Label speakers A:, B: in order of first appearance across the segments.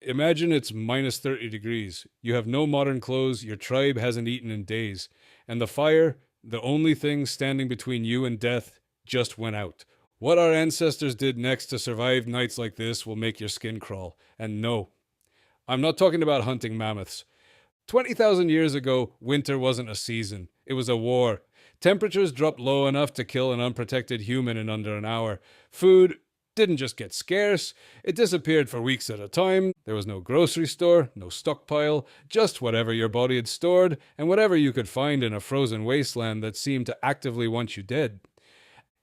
A: Imagine it's minus 30 degrees. You have no modern clothes, your tribe hasn't eaten in days, and the fire, the only thing standing between you and death, just went out. What our ancestors did next to survive nights like this will make your skin crawl. And no, I'm not talking about hunting mammoths. 20,000 years ago, winter wasn't a season, it was a war. Temperatures dropped low enough to kill an unprotected human in under an hour. Food didn't just get scarce, it disappeared for weeks at a time. There was no grocery store, no stockpile, just whatever your body had stored and whatever you could find in a frozen wasteland that seemed to actively want you dead.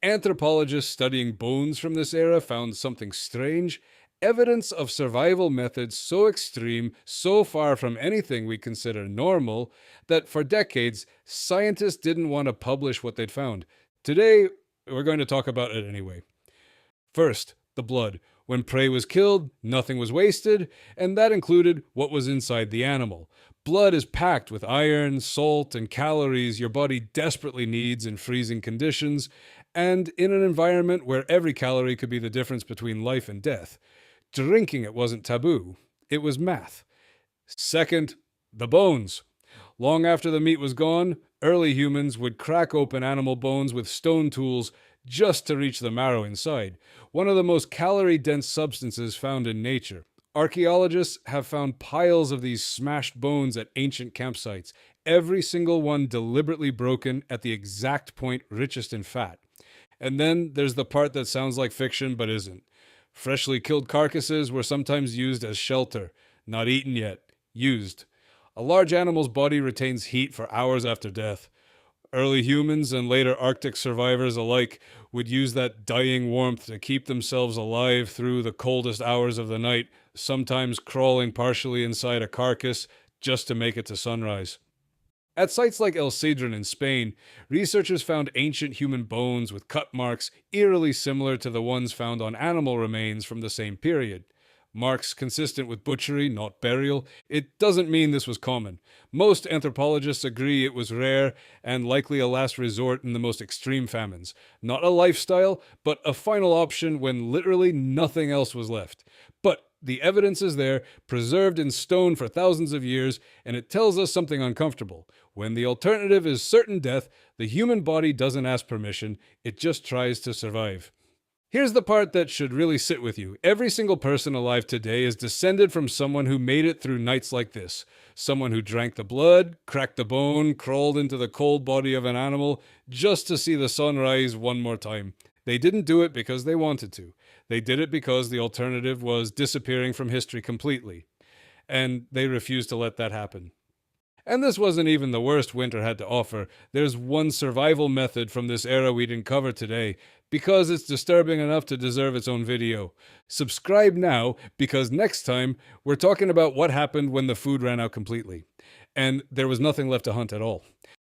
A: Anthropologists studying bones from this era found something strange. Evidence of survival methods so extreme, so far from anything we consider normal, that for decades, scientists didn't want to publish what they'd found. Today, we're going to talk about it anyway. First, the blood. When prey was killed, nothing was wasted, and that included what was inside the animal. Blood is packed with iron, salt, and calories your body desperately needs in freezing conditions, and in an environment where every calorie could be the difference between life and death. Drinking it wasn't taboo, it was math. Second, the bones. Long after the meat was gone, early humans would crack open animal bones with stone tools just to reach the marrow inside, one of the most calorie-dense substances found in nature. Archaeologists have found piles of these smashed bones at ancient campsites, every single one deliberately broken at the exact point richest in fat. And then there's the part that sounds like fiction but isn't. Freshly killed carcasses were sometimes used as shelter, not eaten yet, used. A large animal's body retains heat for hours after death. Early humans and later Arctic survivors alike would use that dying warmth to keep themselves alive through the coldest hours of the night, sometimes crawling partially inside a carcass just to make it to sunrise. At sites like El Cedron in Spain, researchers found ancient human bones with cut marks eerily similar to the ones found on animal remains from the same period. Marks consistent with butchery, not burial. It doesn't mean this was common. Most anthropologists agree it was rare and likely a last resort in the most extreme famines. Not a lifestyle, but a final option when literally nothing else was left. But the evidence is there, preserved in stone for thousands of years, and it tells us something uncomfortable. When the alternative is certain death, the human body doesn't ask permission, it just tries to survive. Here's the part that should really sit with you. Every single person alive today is descended from someone who made it through nights like this. Someone who drank the blood, cracked the bone, crawled into the cold body of an animal just to see the sun rise one more time. They didn't do it because they wanted to. They did it because the alternative was disappearing from history completely. And they refused to let that happen. And this wasn't even the worst winter had to offer. There's one survival method from this era we didn't cover today, because it's disturbing enough to deserve its own video. Subscribe now, because next time we're talking about what happened when the food ran out completely, and there was nothing left to hunt at all.